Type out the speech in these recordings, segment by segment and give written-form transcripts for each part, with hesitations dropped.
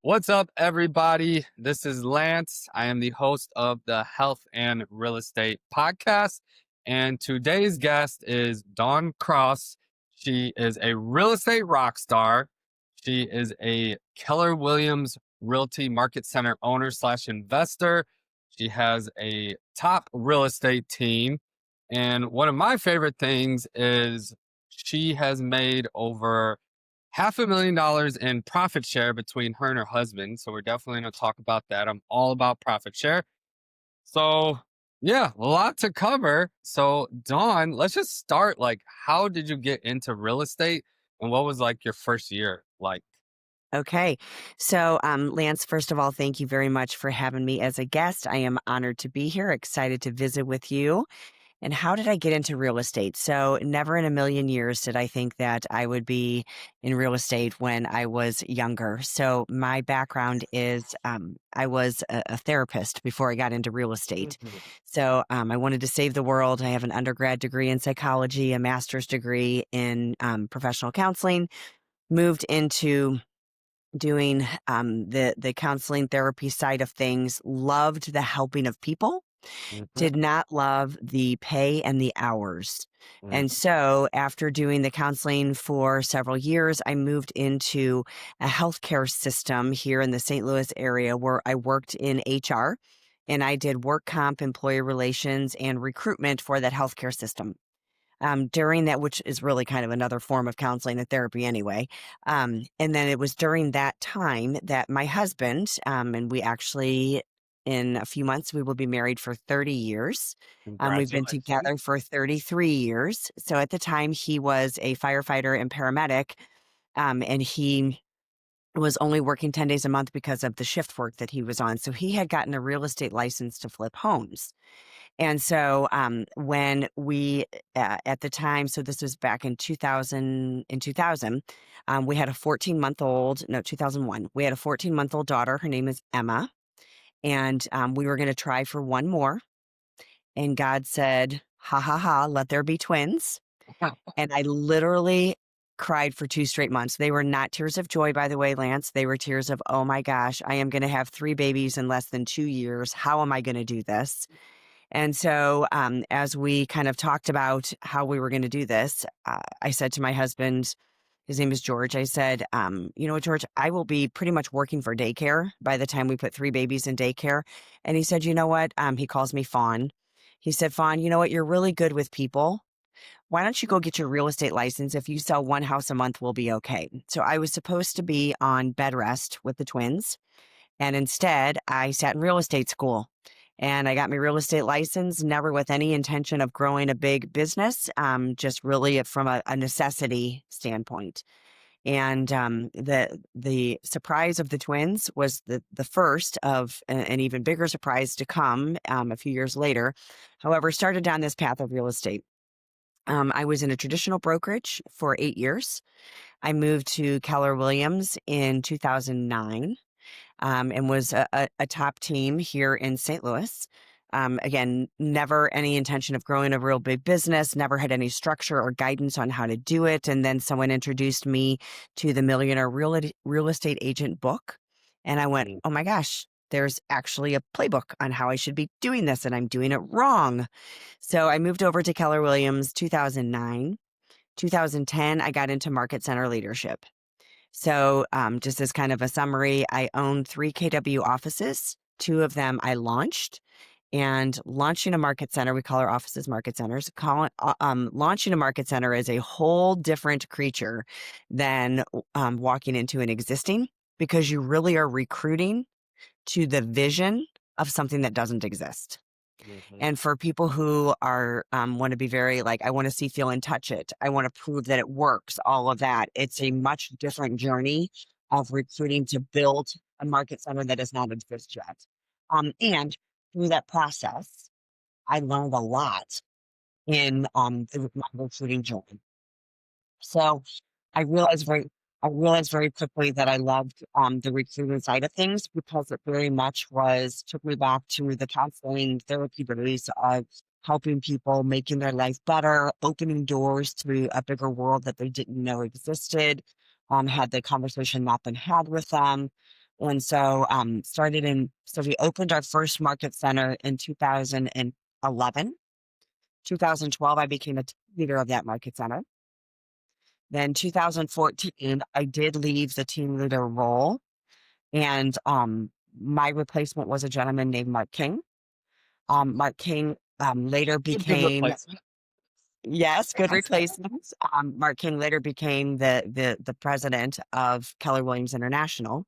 What's up, everybody? This is Lance. I am the host of the Health and Real Estate Podcast. And today's guest is Dawn Krause. She is a real estate rock star. She is a Keller Williams Realty Market Center owner slash investor. She has a top real estate team. And one of my favorite things is she has made over $500,000 in profit share between her and her husband. So we're definitely going to talk about that. I'm all about profit share. So yeah, a lot to cover. So Dawn, let's just start. Like, how did you get into real estate and what was like your first year like? Okay. So, Lance, first of all, thank you very much for having me as a guest. I am honored to be here, excited to visit with you. And how did I get into real estate? So, never in a million years did I think that I would be in real estate when I was younger. So, my background is I was a therapist before I got into real estate. Mhm. So, I wanted to save the world. I have an undergrad degree in psychology, a master's degree in professional counseling, moved into doing the counseling therapy side of things, loved the helping of people, Mhm. did not love the pay and the hours. And Mhm. so after doing the counseling for several years, I moved into a healthcare system here in the St. Louis area where I worked in HR and I did work comp, employee relations, and recruitment for that healthcare system during that, which is really kind of another form of counseling and therapy anyway. And then it was during that time that my husband, and we actually, in a few months, we will be married for 30 years. We've been Congratulations. together for 33 years. So at the time, he was a firefighter and paramedic, and he was only working 10 days a month because of the shift work that he was on. So he had gotten a real estate license to flip homes. And so when we, at the time, so this was back in 2000, we had a 14-month-old, no, 2001, we had a 14-month-old daughter. Her name is Emma. And we were going to try for one more. And God said, ha ha ha, let there be twins. And I literally cried for 2 straight months. They were not tears of joy, by the way, Lance. They were tears of, oh my gosh, I am going to have 3 babies in less than 2 years. How am I going to do this? And so, as we kind of talked about how we were going to do this, I said to my husband, his name is George, I said, you know what, George, I will be pretty much working for daycare by the time we put 3 babies in daycare. And he said, you know what? He calls me Fawn. He said, Fawn, you know what? You're really good with people. Why don't you go get your real estate license? If you sell one house a month, we'll be okay. So I was supposed to be on bed rest with the twins. And instead, I sat in real estate school and I got my real estate license, never with any intention of growing a big business, just really from a necessity standpoint. And the surprise of the twins was the first of an even bigger surprise to come a few years later. However, started down this path of real estate. I was in a traditional brokerage for 8 years. I moved to Keller Williams in 2009 and was a top team here in St. Louis. Again, never any intention of growing a real big business, never had any structure or guidance on how to do it. And then someone introduced me to the Millionaire Real Estate Agent book. And I went, oh my gosh, there's actually a playbook on how I should be doing this, and I'm doing it wrong. So I moved over to Keller Williams 2009. 2010, I got into market center leadership. So, just as kind of a summary, I own 3 KW offices. 2 of them I launched. And launching a market center, we call our offices market centers. Launching a market center is a whole different creature than walking into an existing, because you really are recruiting to the vision of something that doesn't exist. Mhm. And for people who are want to be very like, I want to see, feel, and touch it. I want to prove that it works. All of that. It's a much different journey of recruiting to build a market center that does not exist yet. And through that process, I learned a lot in my recruiting journey. So I realized very I realized very quickly that I loved the recruiting side of things, because it very much took me back to the counseling therapy days of helping people, making their life better, opening doors to a bigger world that they didn't know existed. Had the conversation not been had with them, And so so we opened our first market center in 2011. 2012, I became a team leader of that market center. Then 2014, I did leave the team leader role, and my replacement was a gentleman named Mark King. Mark King later Good became, replacement. yes, good replacement. Mark King later became the president of Keller Williams International.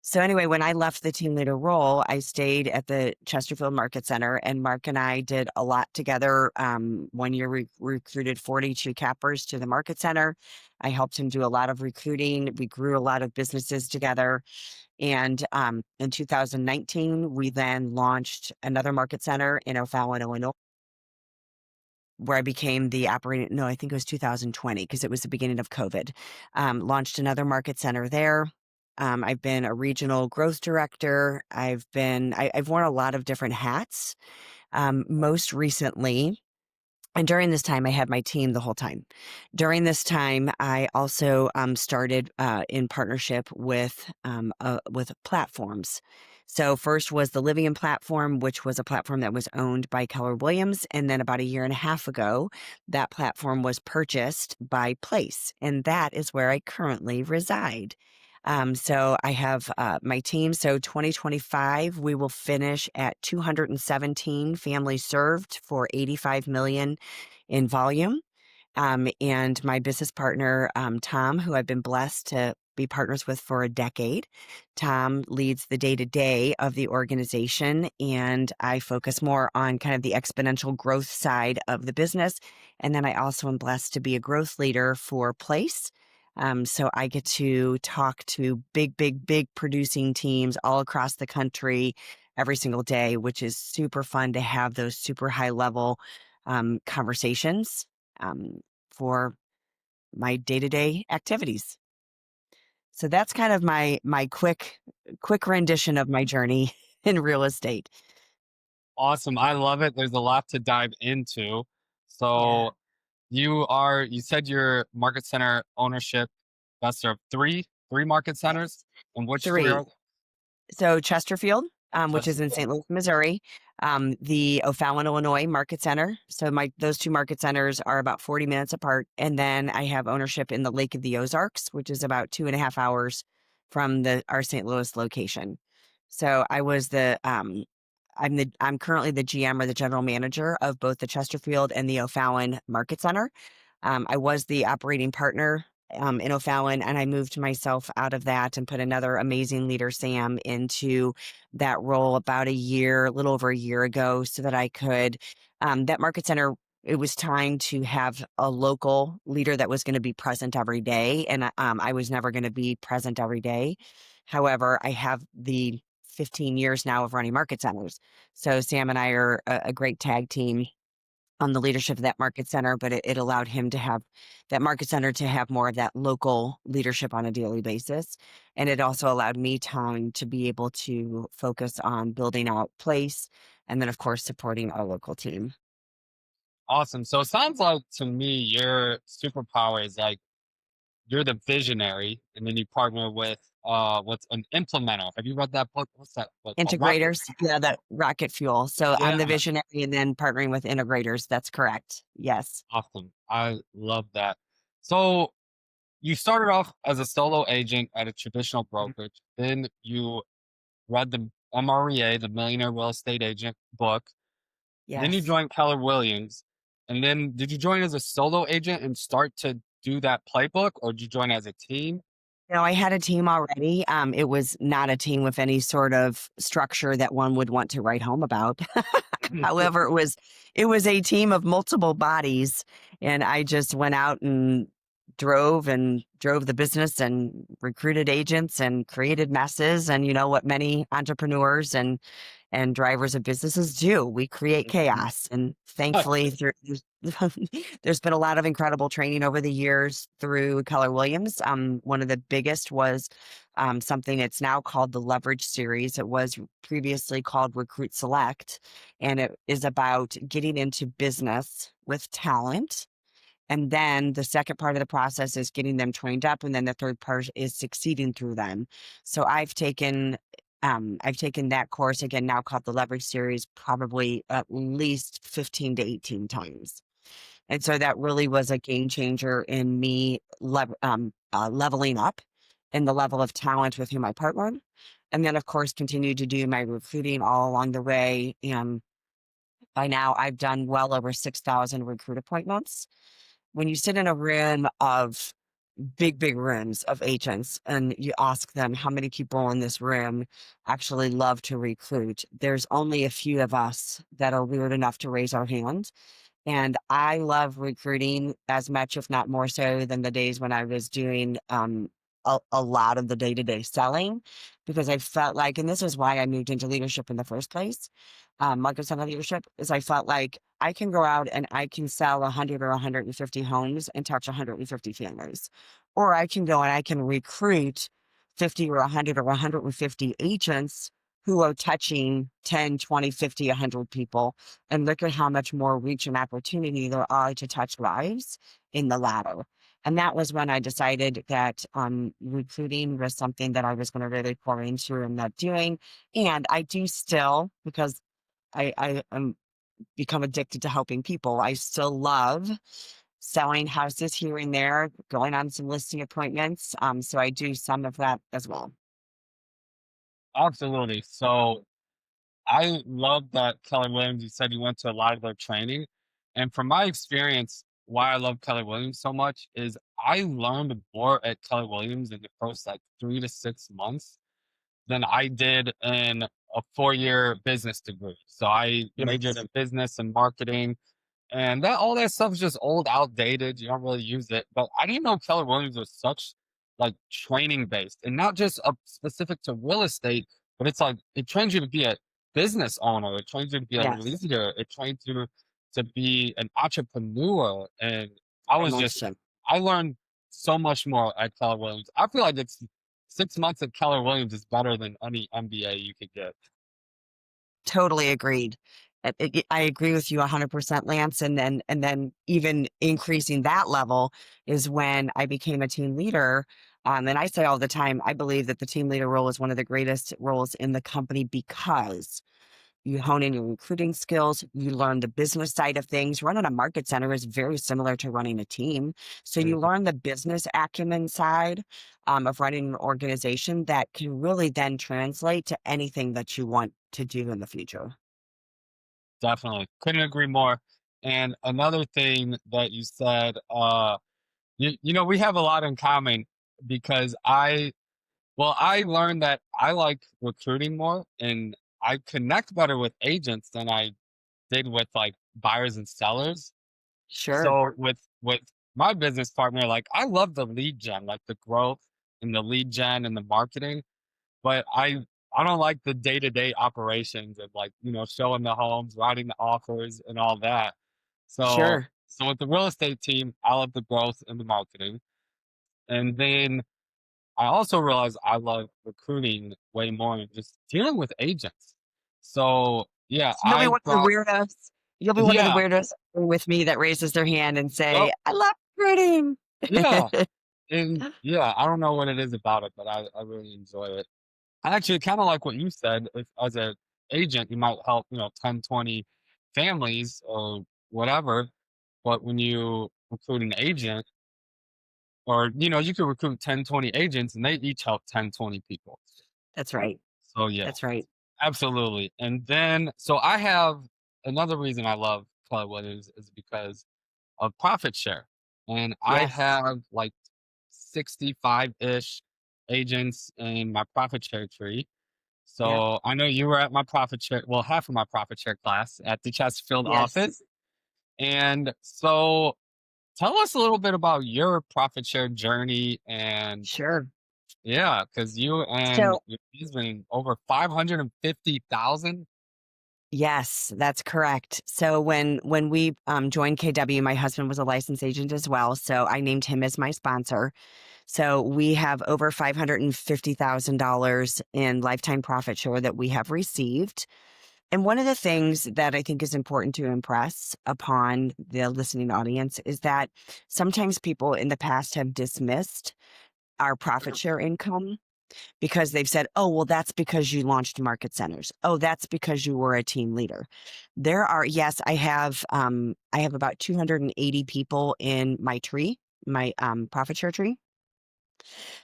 So anyway, when I left the team leader role, I stayed at the Chesterfield Market Center, and Mark and I did a lot together. One year we recruited 42 cappers to the market center. I helped him do a lot of recruiting. We grew a lot of businesses together. And in 2019, we then launched another market center in O'Fallon, Illinois, where I became the operating, no, I think it was 2020 because it was the beginning of COVID. Launched another market center there. I've been a regional growth director. I've worn a lot of different hats. Most recently, and during this time, I had my team the whole time. During this time, I also started in partnership with platforms. So first was the Livium platform, which was a platform that was owned by Keller Williams, and then about a year and a half ago, that platform was purchased by Place, and that is where I currently reside. So I have my team. So 2025, we will finish at 217 families served for 85 million in volume. And my business partner, Tom, who I've been blessed to be partners with for a decade. Tom leads the day to day of the organization, and I focus more on kind of the exponential growth side of the business. And then I also am blessed to be a growth leader for Place. So I get to talk to big producing teams all across the country every single day, which is super fun to have those super high level conversations for my day-to-day activities. So that's kind of my quick rendition of my journey in real estate. Awesome. I love it. There's a lot to dive into. Yeah. So you said your market center ownership, that's of three market centers. Yes. And which three are Three. So Chesterfield, which is in Chesterfield? St. Louis, Missouri, the O'Fallon, Illinois Market Center. So those two market centers are about 40 minutes apart. And then I have ownership in the Lake of the Ozarks, which is about 2.5 hours from our St. Louis location. So I'm currently the GM or the general manager of both the Chesterfield and the O'Fallon Market Center. I was the operating partner in O'Fallon, and I moved myself out of that and put another amazing leader, Sam, into that role about a little over a year ago, so that I could, that market center, it was time to have a local leader that was going to be present every day. And I was never going to be present every day. However, I have the 15 years now of running market centers. So Sam and I are a great tag team on the leadership of that market center, but it allowed him to have that market center to have more of that local leadership on a daily basis. And it also allowed me time to be able to focus on building out Place and then, of course, supporting our local team. Awesome. So it sounds like to me your superpower is like you're the visionary and then you partner with what's an implementer. Have you read that book? What's that book called? Rocket. Integrators, yeah, that rocket fuel. So I'm Yeah. the visionary and then partnering with integrators. That's correct. Yes. Awesome. I love that. So you started off as a solo agent at a traditional Mhm. brokerage. Then you read the MREA, the Millionaire Real Estate Agent book. Then you Yes. joined Keller Williams. And then did you join as a solo agent and start to do that playbook, or did you join as a team? No, I had a team already. It was not a team with any sort of structure that one would want to write home about. However, it was a team of multiple bodies, and I just went out and drove the business and recruited agents and created messes, and you know what many entrepreneurs and drivers of businesses do. We create chaos. And thankfully, there's been a lot of incredible training over the years through Keller Williams. One of the biggest was something it's now called the Leverage Series. It was previously called Recruit Select, and it is about getting into business with talent And then the second part of the process is getting them trained up. And then the third part is succeeding through them. So I've taken that course again, now called the Leverage Series, probably at least 15 to 18 times. And so that really was a game changer in me leveling up in the level of talent with whom I partnered. And then, of course, continued to do my recruiting all along the way. And by now, I've done well over 6,000 recruit appointments. When you sit in a room of big rooms of agents and you ask them how many people in this room actually love to recruit, there's only a few of us that are weird enough to raise our hand. And I love recruiting as much, if not more so, than the days when I was doing a lot of the day to day selling, because I felt like, and this is why I moved into leadership in the first place, market center leadership, is I felt like I can go out and I can sell 100 or 150 homes and touch 150 families. Or I can go and I can recruit 50 or 100 or 150 agents who are touching 10, 20, 50, 100 people, and look at how much more reach and opportunity there are to touch lives in the latter. And that was when I decided that recruiting was something that I was going to really pour into and not doing. And I do still, because I am become addicted to helping people. I still love selling houses here and there, going on some listing appointments. So I do some of that as well. Absolutely. So I love that Keller Williams, you said you went to a lot of their training. And from my experience, why I love Keller Williams so much is I learned more at Keller Williams in the first like 3 to 6 months than I did in a 4 year business degree. So I majored Yes. in business and marketing, and that all that stuff is just old, outdated. You don't really use it. But I didn't know Keller Williams was such like training based and not just specific to real estate, but it's like it trains you to be a business owner, it trains you to be a Yes. leader, it trains you to be an entrepreneur. And I Very was much just so. I learned so much more at Keller Williams. I feel like it's 6 months at Keller Williams is better than any MBA you could get. Totally agreed. I agree with you 100%, Lance. And then even increasing that level is when I became a team leader. And I say all the time, I believe that the team leader role is one of the greatest roles in the company because you hone in your recruiting skills, you learn the business side of things. Running a market center is very similar to running a team. So you Mhm. learn the business acumen side of running an organization that can really then translate to anything that you want to do in the future. Definitely. Couldn't agree more. And another thing that you said, we have a lot in common because I learned that I like recruiting more and I connect better with agents than I did with like buyers and sellers. Sure, So with my business partner, like I love the lead gen, like the growth and the lead gen and the marketing, but I don't like the day-to-day operations of like, showing the homes, writing the offers and all that. So sure. so with the real estate team, I love the growth and the marketing. And then I also realized I love recruiting way more than just dealing with agents. So yeah, So you'll be I one of the brought weirdos. You'll be one of the yeah, weirdos with me that raises their hand and yep, say, "I love recruiting." yeah. And yeah, I don't know what it is about it, but I really enjoy it. Actually, kind of like what you said, if as a agent, you might help, 10, 20 families or whatever. But when you recruit an agent, or, you could recruit 10, 20 agents and they each help 10, 20 people. That's right. So yeah, That's right. absolutely. And then, so I have another reason I love Keller Williams is because of profit share. And I Yes. have like 65-ish agents in my profit share tree. Yep. So I know you were at my profit share, well, half of my profit share class at the Chesterfield Yes. office. And so tell us a little bit about your profit share journey. And Sure. yeah, because you and So your husband over 550,000. yes, that's correct. So when we joined KW, my husband was a licensed agent as well. So I named him as my sponsor. So we have over $550,000 in lifetime profit share that we have received. And one of the things that I think is important to impress upon the listening audience is that sometimes people in the past have dismissed our profit share income because they've said, oh, well, that's because you launched market centers. Oh, that's because you were a team leader. There are, yes, I have about 280 people in my tree, my profit share tree.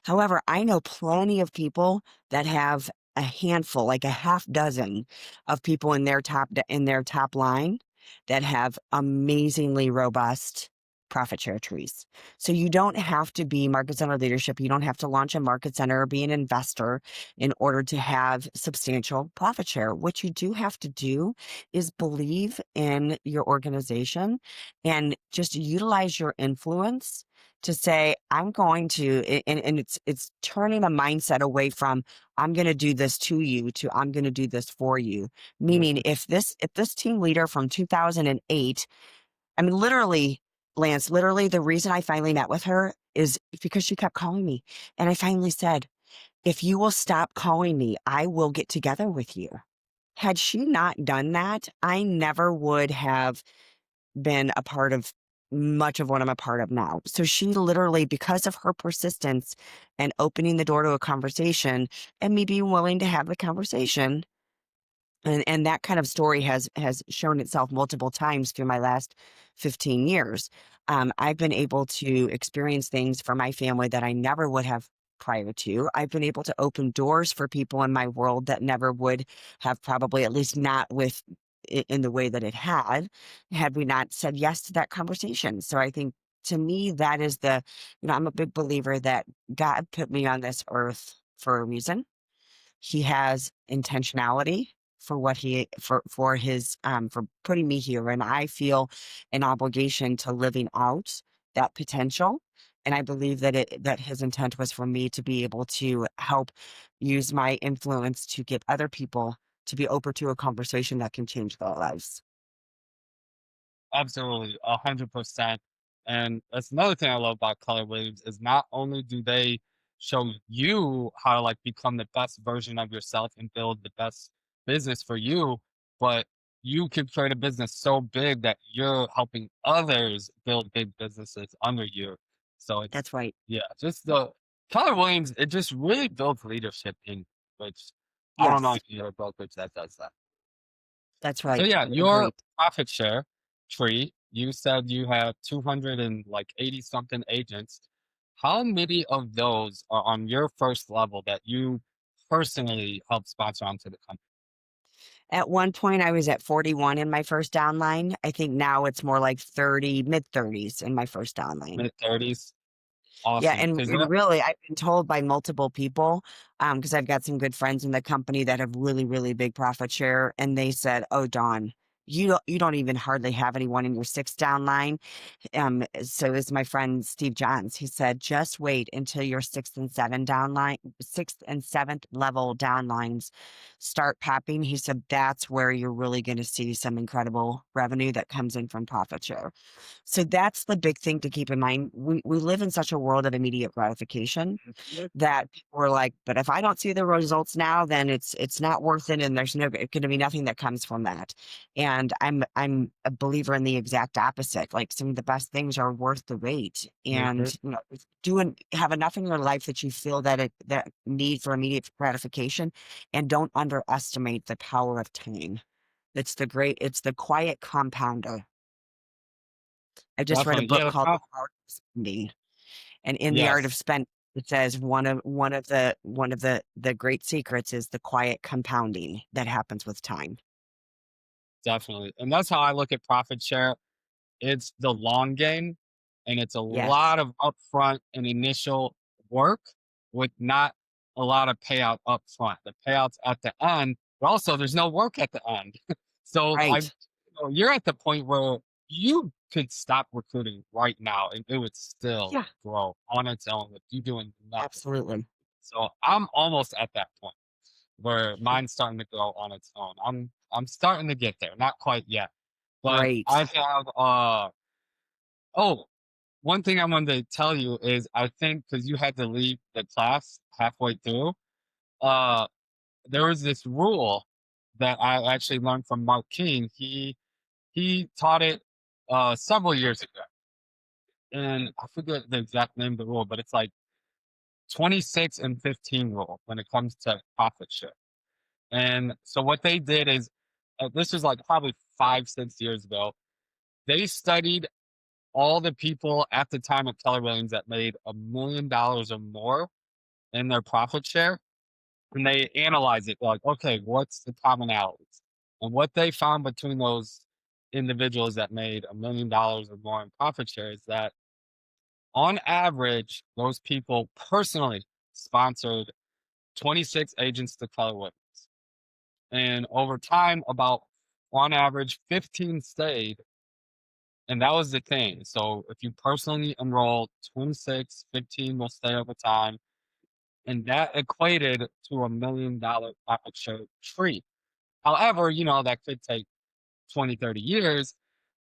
However, I know plenty of people that have a handful, like a half dozen of people in their top line that have amazingly robust profit share trees. So you don't have to be market center leadership. You don't have to launch a market center or be an investor in order to have substantial profit share. What you do have to do is believe in your organization and just utilize your influence to say, I'm going to, and it's turning a mindset away from I'm going to do this to you to I'm going to do this for you. Meaning, Mhm. if this team leader from 2008, I mean, literally, Lance, literally, the reason I finally met with her is because she kept calling me, and I finally said, if you will stop calling me, I will get together with you. Had she not done that, I never would have been a part of much of what I'm a part of now. So she literally, because of her persistence and opening the door to a conversation and me being willing to have the conversation, and that kind of story has shown itself multiple times through my last 15 years. I've been able to experience things for my family that I never would have prior to. I've been able to open doors for people in my world that never would have, probably, at least not with in the way that it had we not said yes to that conversation. So I think, to me, that is I'm a big believer that God put me on this earth for a reason. He has intentionality for what he for his for putting me here, and I feel an obligation to living out that potential. And I believe that his intent was for me to be able to help use my influence to get other people to be open to a conversation that can change their lives. Absolutely, 100%. And that's another thing I love about Keller Williams is not only do they show you how to like become the best version of yourself and build the best business for you, but you can create a business so big that you're helping others build big businesses under you. So it's That's right. yeah, just the Keller Williams, it just really builds leadership in which I don't know Yes, if you're a brokerage that does that. that's So right. yeah, your Agreed. profit share tree, you said you have 200 and like 80 something agents. How many of those are on your first level that you personally help sponsor onto the company? At one point, I was at 41 in my first downline. I think now it's more like 30, mid 30s in my first downline. Mid 30s? Yeah, Awesome. and Because really, I've been told by multiple people, because I've got some good friends in the company that have really, really big profit share, and they said, "Oh, Dawn, you don't even hardly have anyone in your sixth downline." So is my friend Steve Johns. He said, just wait until your sixth and seventh level downlines start popping. He said, that's where you're really going to see some incredible revenue that comes in from profit share. So that's the big thing to keep in mind. We live in such a world of immediate gratification that we're like, but if I don't see the results now, then it's not worth it, and there's going to be nothing that comes from that. And I'm a believer in the exact opposite. Like, some of the best things are worth the wait, Mhm. and have enough in your life that you feel that need for immediate gratification, and don't underestimate the power of time. It's the quiet compounder. I just read a Definitely. book Yeah, called The Art of Spending. And in The Art of yes, Spending, it says one of the great secrets is the quiet compounding that happens with time. definitely. And that's how I look at profit share. It's the long game, and it's a Yes. lot of upfront and initial work with not a lot of payout upfront. The payouts at the end, but also there's no work at the end. So Right. you're at the point where you could stop recruiting right now and it would still Yeah, grow on its own with you doing nothing. absolutely. So I'm almost at that point where mine's starting to grow on its own. I'm starting to get there, not quite yet, but I Great. have oh, one thing I wanted to tell you is I think because you had to leave the class halfway through, uh, there was this rule that I actually learned from Mark King. He taught it several years ago, and I forget the exact name of the rule, but it's like 26 and 15 rule when it comes to profit share. And so what they did is, this was like probably 5 6 years ago. They studied all the people at the time at Keller Williams that made $1 million or more in their profit share, and they analyze it like, okay, what's the commonalities? And what they found between those individuals that made $1 million or more in profit share is that on average, those people personally sponsored 26 agents to Keller Williams. And over time, about on average, 15 stayed. And that was the thing. So if you personally enroll 26, 15 will stay over time. And that equated to $1 million profit share tree. However, that could take 20, 30 years.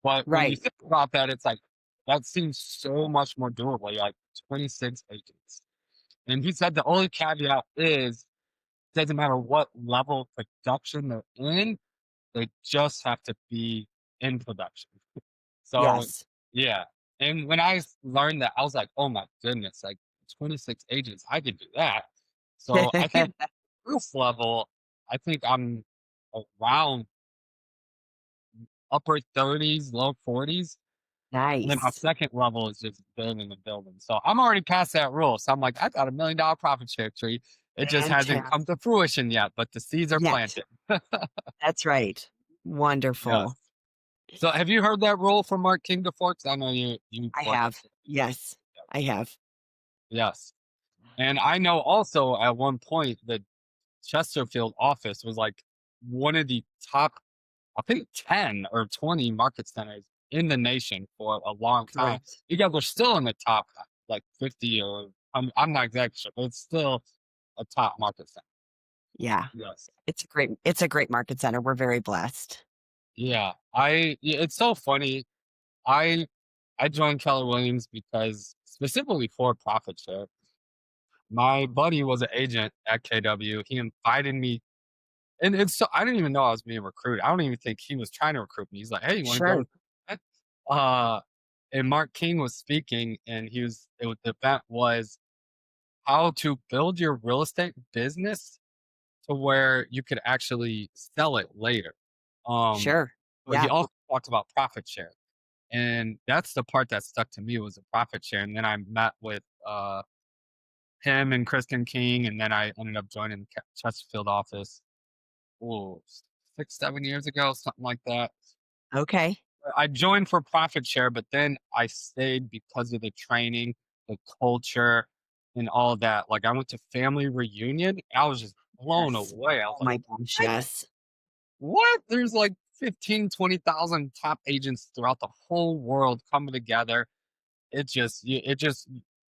But when you Right. think about that, it's like that seems so much more doable. You're like 26 agents. And he said the only caveat is doesn't matter what level of production they're in, they just have to be in production. So Yes. yeah. And when learned that, I was like, oh my goodness, like 26 agents, I could do that. So I think first level, I think I'm around upper 30s, low 40s. And then my Nice. second level is just building and building. So I'm already past that rule. So I'm like, I got $1 million profit share tree. It just hasn't come Fantastic. to fruition yet, but the seeds are Yet. planted. That's right. Yes. Wonderful. So have you heard that rule from Mark King before? Because I know you I work. have. Yes, I have. Yes. And I know also at one point the Chesterfield office was like one of the top, I think 10 or 20 market centers in the nation for a long time. Correct. You guys are still in the top like 50 or I'm not exactly sure, but it's still a top market center. Yeah. Yes. It's a great market center. We're very blessed. Yeah. It's so funny. I I joined Keller Williams because specifically for profit share. My buddy was an agent at KW. He invited me. And it's so I didn't even know I was being recruited. I don't even think he was trying to recruit me. He's like, "Hey, you want to go?" Sure. To the event?" And Mark King was speaking, and the event was how to build your real estate business to where you could actually sell it later. Um, Sure. but he Yeah. also talked about profit share, and that's the part that stuck to me was the profit share. And then I met with him and Kristen King, and then I ended up joining the Chesterfield office. Oh, 6 7 years ago, something like that. Okay. I joined for profit share, but then I stayed because of the training, the culture, and all that. Like I went to family reunion, I was just blown Yes. away. I was Oh like, my gosh, what? yes. What? There's like 15, 20,000 top agents throughout the whole world coming together. It just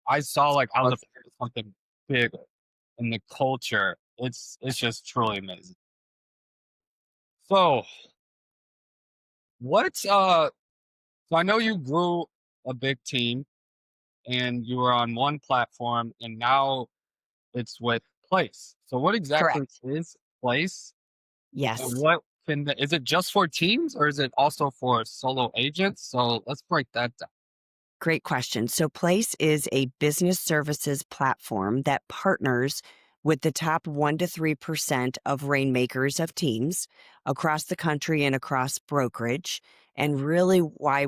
I saw like I was a Awesome. part of something bigger, and the culture. It's just truly amazing. So what so I know you grew a big team and you were on one platform and now it's with Place. So what exactly Correct. is Place and Yes. is it just for teams or is it also for solo agents? So let's break that down. Great question. So, Place is a business services platform that partners with the top 1 to 3% of rainmakers of teams across the country and across brokerage. And really, why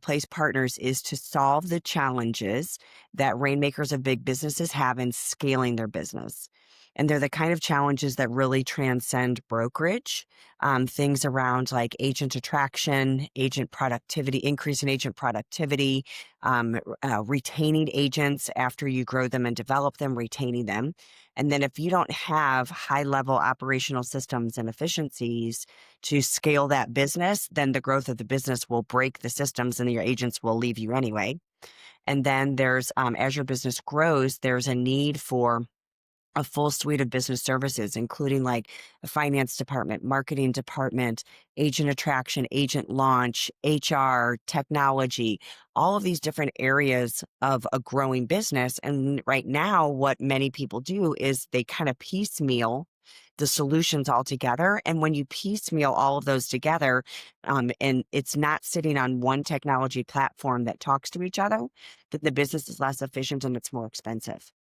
Place partners is to solve the challenges that rainmakers of big businesses have in scaling their business. And they're the kind of challenges that really transcend brokerage. Things around like agent attraction, agent productivity, increase in agent productivity, retaining agents after you grow them and develop them, retaining them. And then if you don't have high level operational systems and efficiencies to scale that business, then the growth of the business will break the systems and your agents will leave you anyway. And then as your business grows, there's a need for a full suite of business services, including like a finance department, marketing department, agent attraction, agent launch, HR, technology, all of these different areas of a growing business. And right now, what many people do is they kind of piecemeal the solutions all together. And when you piecemeal all of those together, and it's not sitting on one technology platform that talks to each other, then the business is less efficient and it's more expensive.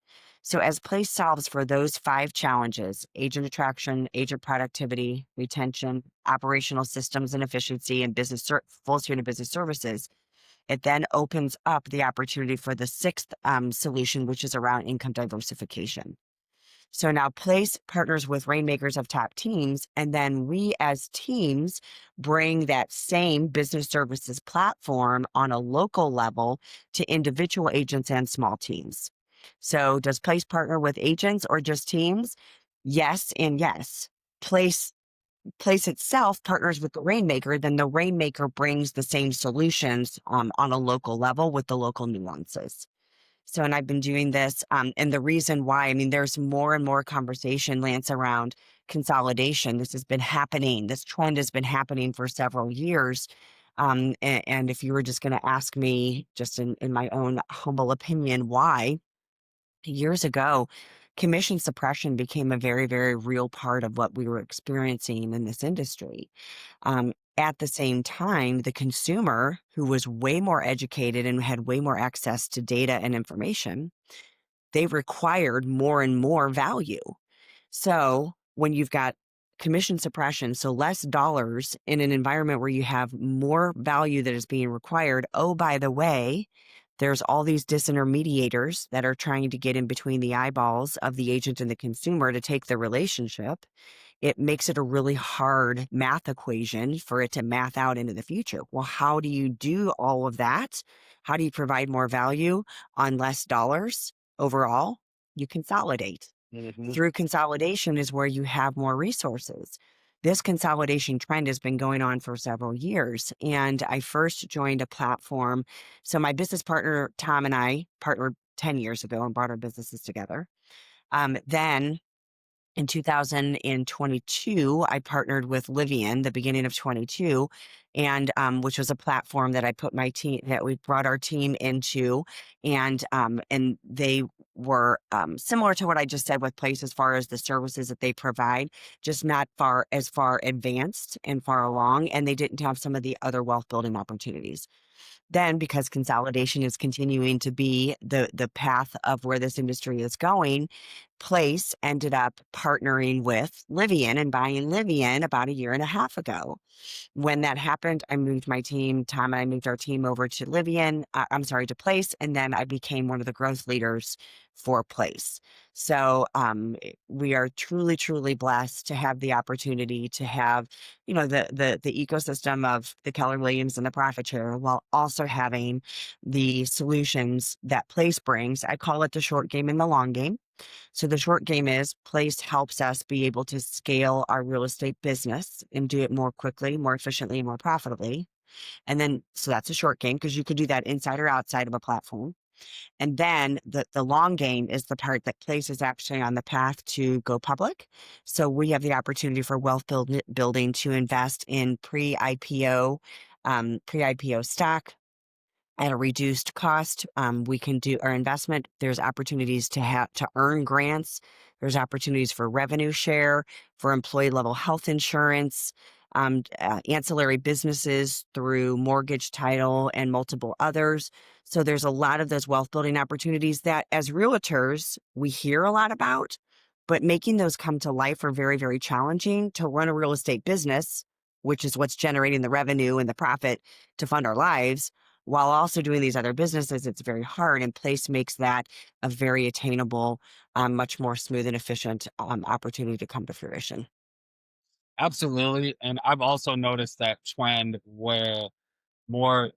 So, as Place solves for those five challenges: agent attraction, agent productivity, retention, operational systems and efficiency, and full suite of business services, it then opens up the opportunity for the sixth solution, which is around income diversification. So now Place partners with rainmakers of top teams, and then we as teams bring that same business services platform on a local level to individual agents and small teams. So does Place partner with agents or just teams? Yes and yes. Place Place itself partners with the rainmaker, then the rainmaker brings the same solutions on a local level with the local nuances. So, and I've been doing this, and the reason why, I mean, there's more and more conversation, Lance, around consolidation. This has been happening. This trend has been happening for several years. And if you were just going to ask me, just in my own humble opinion, why, years ago, commission suppression became a very, very real part of what we were experiencing in this industry. At the same time, the consumer, who was way more educated and had way more access to data and information, they required more and more value. So when you've got commission suppression, so less dollars in an environment where you have more value that is being required, oh, by the way, there's all these disintermediators that are trying to get in between the eyeballs of the agent and the consumer to take the relationship. It makes it a really hard math equation for it to math out into the future. Well, how do you do all of that? How do you provide more value on less dollars overall? You consolidate. Mhm. Through consolidation is where you have more resources. This consolidation trend has been going on for several years. And I first joined a platform. So my business partner, Tom, and I partnered 10 years ago and brought our businesses together. Then in 2022, I partnered with Livian, the beginning of 22, and which was a platform that I put my team, that we brought our team into, and they were similar to what I just said with Place as far as the services that they provide, just not as far advanced and far along, and they didn't have some of the other wealth building opportunities. Then, because consolidation is continuing to be the path of where this industry is going, Place ended up partnering with Livian and buying Livian about a year and a half ago. When that happened, I moved my team, Tom and I moved our team over to to Place, and then I became one of the growth leaders for Place. So we are truly, truly blessed to have the opportunity to have, the ecosystem of the Keller Williams and the profit share, while also having the solutions that Place brings. I call it the short game and the long game. So the short game is Place helps us be able to scale our real estate business and do it more quickly, more efficiently, and more profitably. And then, so that's a short game because you could do that inside or outside of a platform. And then the long game is the part that Place is actually on the path to go public. So we have the opportunity for building to invest in pre-IPO stock at a reduced cost. We can do our investment. There's opportunities to earn grants. There's opportunities for revenue share, for employee level health insurance, ancillary businesses through mortgage, title, and multiple others. So there's a lot of those wealth building opportunities that as realtors, we hear a lot about, but making those come to life are very, very challenging. To run a real estate business, which is what's generating the revenue and the profit to fund our lives, while also doing these other businesses, it's very hard. And Place makes that a very attainable, much more smooth and efficient opportunity to come to fruition. Absolutely. And I've also noticed that trend where more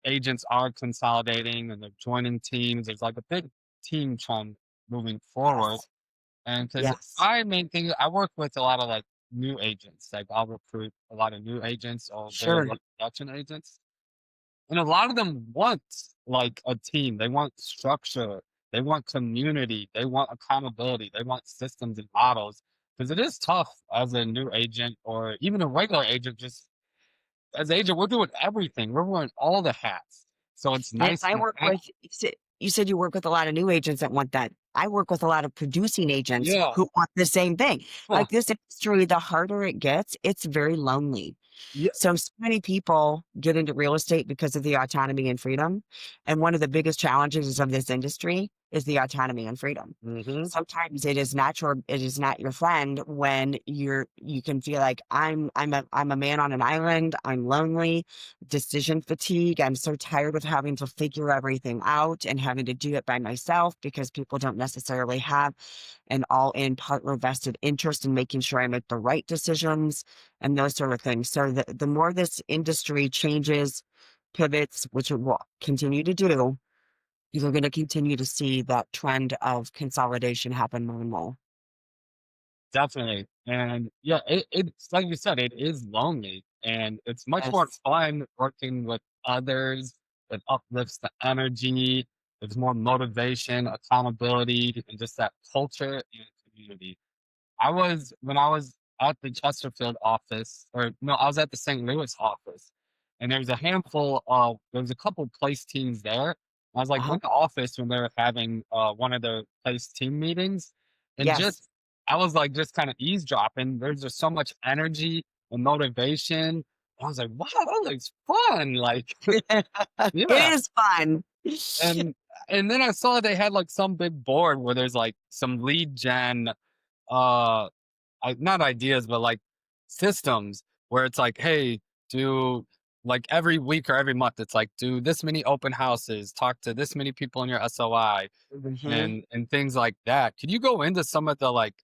agents are consolidating and they're joining teams. There's like a big team trend moving forward. Yes. And because Yes. I work with a lot of like new agents. Like I'll recruit a lot of new agents or very Sure. like production agents. And a lot of them want like a team. They want structure. They want community. They want accountability. They want systems and models. Because it is tough as a new agent or even a regular agent. Just as an agent, we're doing everything. We're wearing all the hats. So it's And nice I to work have. with you said you work with a lot of new agents that want that. I work with a lot of producing agents Yeah. who want the same thing. Huh. Like this industry, the harder it gets, it's very lonely. Yeah. So many people get into real estate because of the autonomy and freedom. And one of the biggest challenges of this industry is the autonomy and freedom. Hmm. Sometimes it is not your friend when you can feel like I'm a man on an island, I'm lonely, decision fatigue. I'm so tired of having to figure everything out and having to do it by myself because people don't necessarily have an all-in partner vested interest in making sure I make the right decisions and those sort of things. So the more this industry changes, pivots, which it will continue to do, you're going to continue to see that trend of consolidation happen more and more. Definitely. And yeah, it's like you said, it is lonely and it's much more Yes. fun working with others. It uplifts the energy. There's more motivation, accountability, and just that culture and community. When I was at the Chesterfield office, or no, I was at the St. Louis office, and there was a couple place teams there. I was like in Uh-huh. the office when they were having one of their place team meetings, and Yes. just I was like just kind of eavesdropping. There's just so much energy and motivation. I was like, wow, that looks fun. Like, It yeah. is fun. And and then I saw they had like some big board where there's like some lead gen uh not ideas, but like systems where it's like, hey, do like every week or every month, it's like do this many open houses, talk to this many people in your SOI, Mhm. and things like that. Could you go into some of the like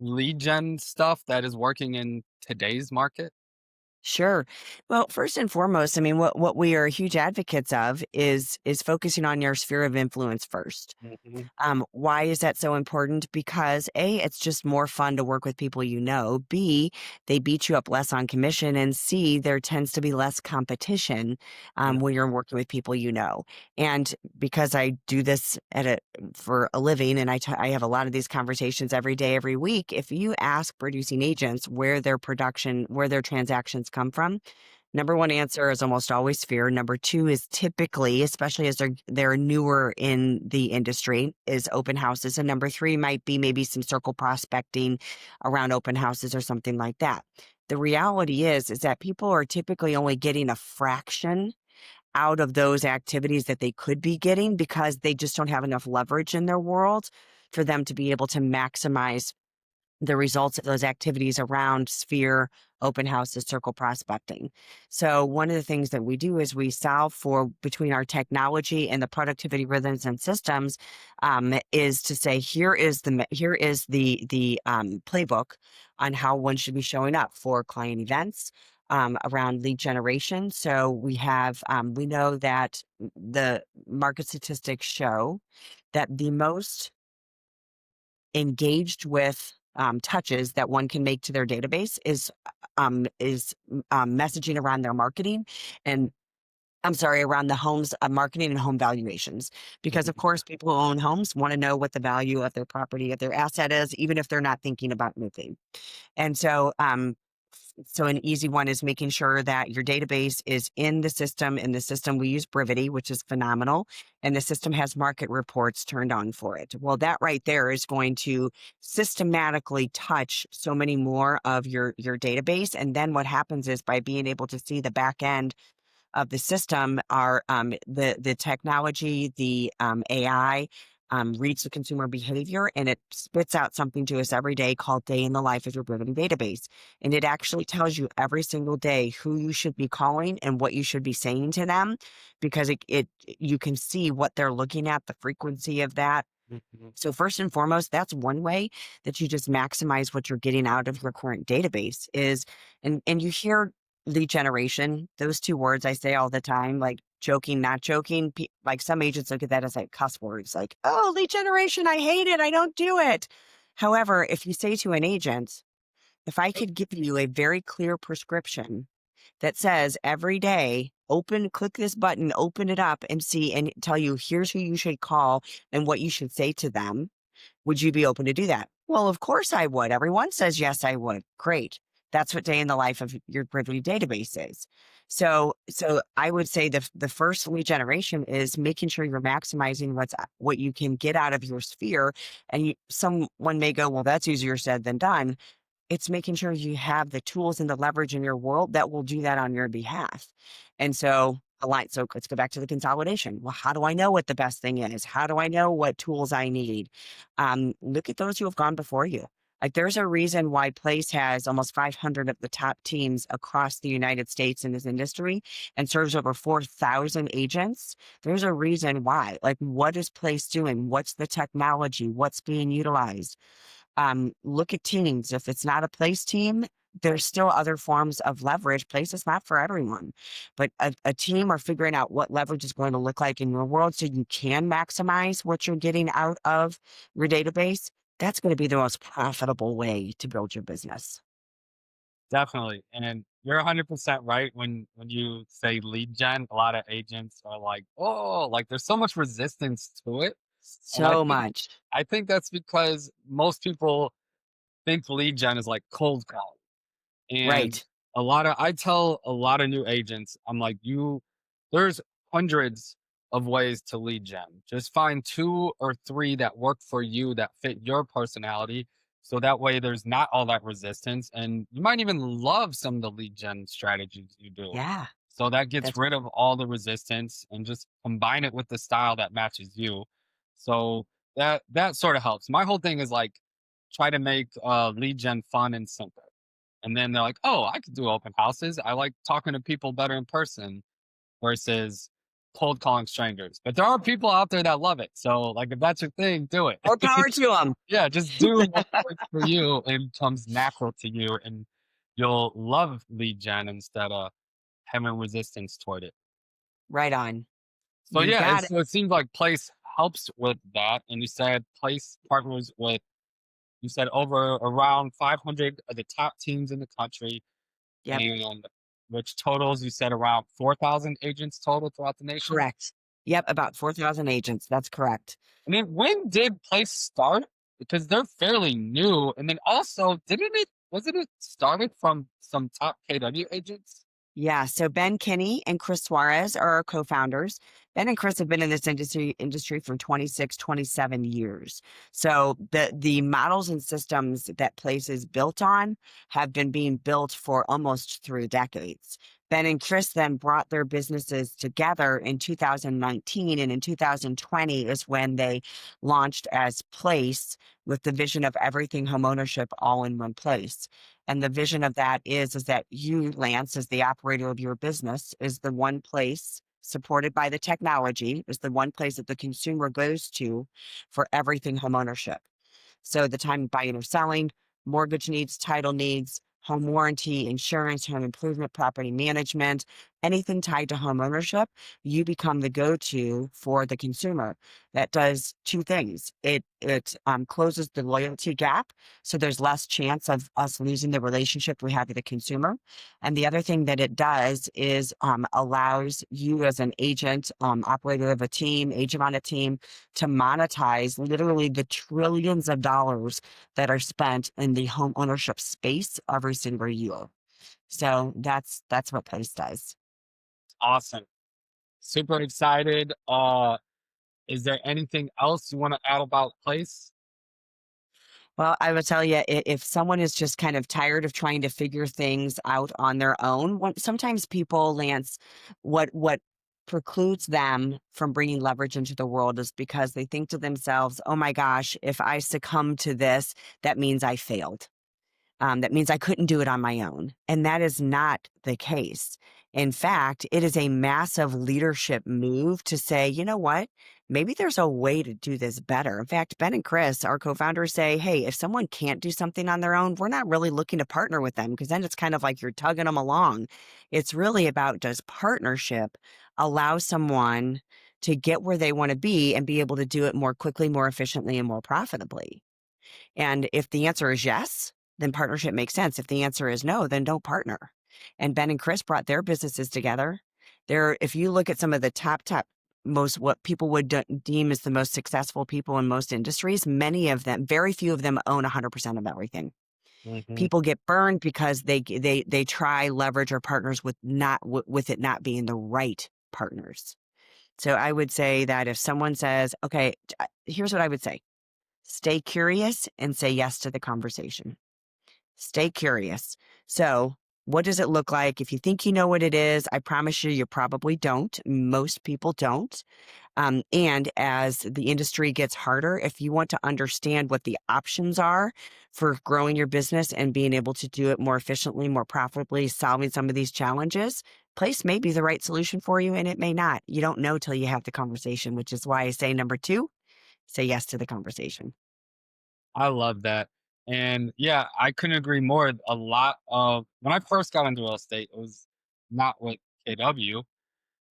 lead gen stuff that is working in today's market? Sure. Well, first and foremost, I mean, what we are huge advocates of is focusing on your sphere of influence first. Hmm. Why is that so important? Because A, it's just more fun to work with people you know. B, they beat you up less on commission. And C, there tends to be less competition Yeah. when you're working with people you know. And because I do this for a living and I have a lot of these conversations every day, every week, if you ask producing agents where their transactions come from, number one answer is almost always fear. Number two is typically, especially as they're newer in the industry, is open houses. And number three might be maybe some circle prospecting around open houses or something like that. The reality is that people are typically only getting a fraction out of those activities that they could be getting because they just don't have enough leverage in their world for them to be able to maximize the results of those activities around sphere, open houses, circle prospecting. So one of the things that we do is we solve for between our technology and the productivity rhythms and systems is to say here is the playbook on how one should be showing up for client events. Around lead generation. So we know that the market statistics show that the most engaged with touches that one can make to their database is messaging around their marketing and I'm sorry, around the homes marketing and home valuations. Because of course, people who own homes want to know what the value of their property, of their asset is, even if they're not thinking about moving. And so an easy one is making sure that your database is in the system. In the system, we use Brivity, which is phenomenal, and the system has market reports turned on for it. Well, that right there is going to systematically touch so many more of your database. And then what happens is by being able to see the back end of the system are the technology, the AI reads the consumer behavior and it spits out something to us every day called Day in the Life of Your Riveting Database. And it actually tells you every single day who you should be calling and what you should be saying to them because it you can see what they're looking at, the frequency of that. Mhm. So first and foremost, that's one way that you just maximize what you're getting out of your current database is, and you hear lead generation, those two words I say all the time, like joking, not joking. Like some agents look at that as like cuss words, like, oh, lead generation, I hate it. I don't do it. However, if you say to an agent, if I could give you a very clear prescription that says every day, click this button, open it up and see and tell you, here's who you should call and what you should say to them. Would you be open to do that? Well, of course I would. Everyone says, yes, I would. Great. That's what day in the life of your privy database is. So I would say the first lead generation is making sure you're maximizing what you can get out of your sphere. And someone may go, well, that's easier said than done. It's making sure you have the tools and the leverage in your world that will do that on your behalf. And so so let's go back to the consolidation. Well, how do I know what the best thing is? How do I know what tools I need? Look at those who have gone before you. Like there's a reason why Place has almost 500 of the top teams across the United States in this industry and serves over 4,000 agents. There's a reason why. Like, what is Place doing? What's the technology? What's being utilized? Look at teams. If it's not a Place team, there's still other forms of leverage. Place is not for everyone, but a team are figuring out what leverage is going to look like in your world so you can maximize what you're getting out of your database. That's going to be the most profitable way to build your business. Definitely. And you're 100% right when you say lead gen. A lot of agents are like, "Oh, like there's so much resistance to it." And So much. I think that's because most people think lead gen is like cold call. And Right. I tell a lot of new agents, I'm like, there's hundreds of ways to lead gen. Just find two or three that work for you that fit your personality. So that way there's not all that resistance. And you might even love some of the lead gen strategies you do. Yeah. So that gets That's rid of all the resistance and just combine it with the style that matches you. So that sort of helps. My whole thing is like try to make lead gen fun and simple. And then they're like, "Oh, I could do open houses. I like talking to people better in person versus cold calling strangers." But there are people out there that love it. So, like, if that's your thing, do it. more power to them. Yeah, just do what works for you and comes natural to you, and you'll love lead gen instead of having resistance toward it. Right on. So You yeah, got it. so it seems like Place helps with that, and you said Place partners with you said over around 500 of the top teams in the country Yep. and which totals you said around 4,000 agents total throughout the nation? Correct. Yep. About 4,000 agents. That's correct. And then when did Place start? Because they're fairly new. And then also, wasn't it started from some top KW agents? Yeah. So Ben Kinney and Chris Suarez are our co-founders. Ben and Chris have been in this industry for 26, 27 years. So the models and systems that Place is built on have been being built for almost 3 decades. Ben and Chris then brought their businesses together in 2019, and in 2020 is when they launched as Place with the vision of everything homeownership all in one place. And the vision of that is that you, Lance, as the operator of your business, is the one place supported by the technology, is the one place that the consumer goes to for everything homeownership. So the time of buying or selling, mortgage needs, title needs, home warranty, insurance, home improvement, property management, anything tied to home ownership, you become the go-to for the consumer. That does two things. It closes the loyalty gap, so there's less chance of us losing the relationship we have with the consumer. And the other thing that it does is allows you as an agent, operator of a team, agent on a team, to monetize literally the trillions of dollars that are spent in the home ownership space every single year. So that's what Place does. Awesome. Super excited. Is there anything else you want to add about Place? Well, I would tell you, if someone is just kind of tired of trying to figure things out on their own, sometimes people, Lance, what precludes them from bringing leverage into the world is because they think to themselves, "Oh my gosh, if I succumb to this, that means I failed." That means I couldn't do it on my own. And that is not the case. In fact, it is a massive leadership move to say, you know what? Maybe there's a way to do this better. In fact, Ben and Chris, our co-founders, say, hey, if someone can't do something on their own, we're not really looking to partner with them, because then it's kind of like you're tugging them along. It's really about, does partnership allow someone to get where they want to be and be able to do it more quickly, more efficiently, and more profitably? And if the answer is yes, then partnership makes sense. If the answer is no, then don't partner. And Ben and Chris brought their businesses together. If you look at some of the top, most what people would deem as the most successful people in most industries, many of them, very few of them own 100% of everything. Mhm. People get burned because they try leverage or partners with not with it not being the right partners. So I would say that if someone says, okay, here's what I would say: stay curious and say yes to the conversation. Stay curious. So, what does it look like? If you think you know what it is, I promise you, you probably don't. Most people don't. And as the industry gets harder, if you want to understand what the options are for growing your business and being able to do it more efficiently, more profitably, solving some of these challenges, place may be the right solution for you and it may not. You don't know till you have the conversation, which is why I say number two, say yes to the conversation. I love that. And yeah, I couldn't agree more. A lot of when I first got into real estate, it was not with KW,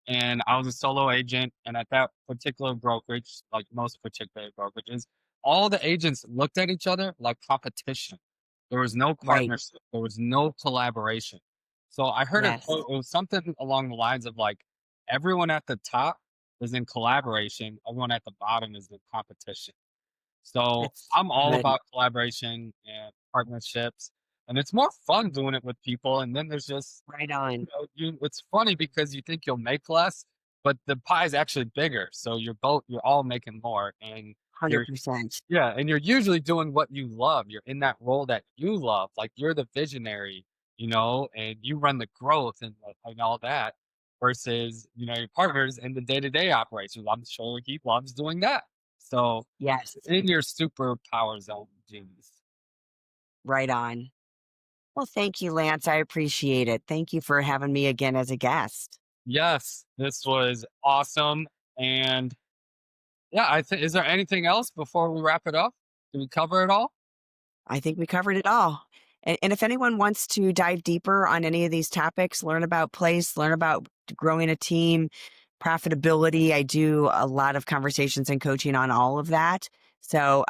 and I was a solo agent. And at that particular brokerage, like most particular brokerages, all the agents looked at each other like competition. There was no Right. partnership, there was no collaboration. So I heard a Yes. quote, it was something along the lines of like, everyone at the top is in collaboration, everyone at the bottom is in competition. So It's I'm all good. about collaboration and partnerships, and it's more fun doing it with people. And then there's just, Right on. it's funny because you think you'll make less, but the pie is actually bigger. So you're all making more, and you're 100%. yeah, and you're usually doing what you love. You're in that role that you love, like you're the visionary, and you run the growth and all that. Versus, your partners in the day to day operations. I'm sure he loves doing that. So Yes. in your superpower zone, genius. Right on. Well, thank you, Lance. I appreciate it. Thank you for having me again as a guest. Yes, this was awesome. And yeah, I think, is there anything else before we wrap it up? Did we cover it all? I think we covered it all. And if anyone wants to dive deeper on any of these topics, learn about place, learn about growing a team, profitability, I do a lot of conversations and coaching on all of that. So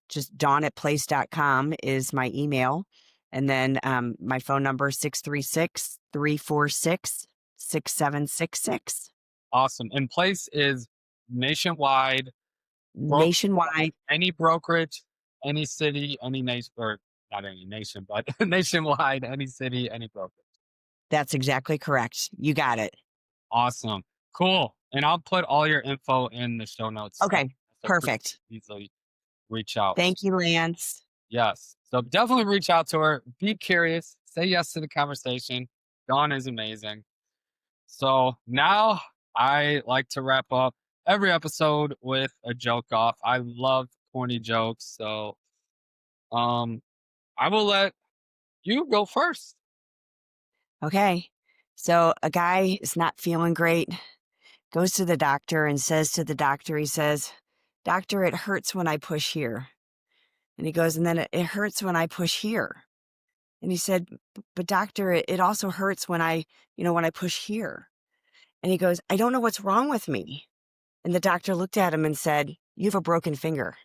just dawn@place.com is my email. And then my phone number, 636-346-6766. Awesome. And place is nationwide, broke Nationwide. any brokerage, any city, any nation, or not any nation, but nationwide, any city, any brokerage. That's exactly correct. You got it. Awesome. Cool. And I'll put all your info in the show notes. Okay, So please perfect. easily reach out. Thank you, Lance. Yes. So definitely reach out to her. Be curious. Say yes to the conversation. Dawn is amazing. So now I like to wrap up every episode with a joke off. I love corny jokes. So um I will let you go first. Okay. So a guy is not feeling great, goes to the doctor and says to the doctor, he says, "Doctor, it hurts when I push here." And he goes, "And then it hurts when I push here." And he said, But doctor, it also hurts when when I push here." And he goes, "I don't know what's wrong with me." And the doctor looked at him and said, "You have a broken finger."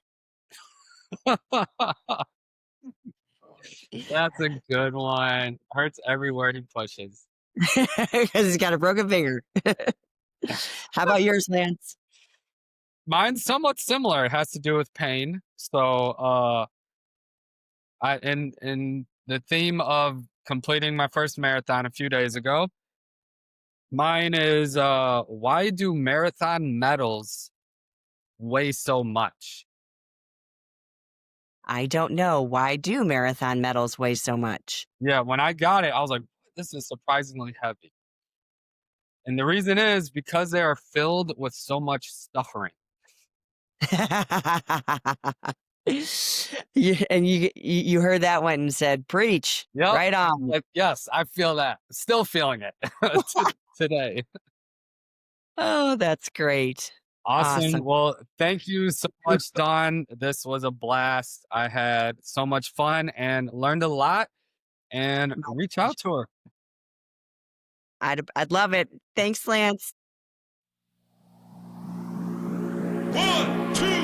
That's a good one. Hurts everywhere he pushes. Because he's got a broken finger. How about yours, Lance? Mine's somewhat similar. It has to do with pain. So I in the theme of completing my first marathon a few days ago, mine is why do marathon medals weigh so much? I don't know. Why do marathon medals weigh so much? Yeah, when I got it, I was like, this is surprisingly heavy. And the reason is because they are filled with so much suffering. You heard that one and said, "Preach." Yep. Right on. Like, yes, I feel that. Still feeling it today. Oh, that's great. Awesome. Awesome. Well, thank you so much, Don. This was a blast. I had so much fun and learned a lot. And My reach pleasure. out to her. I'd love it. Thanks, Lance. 1, 2.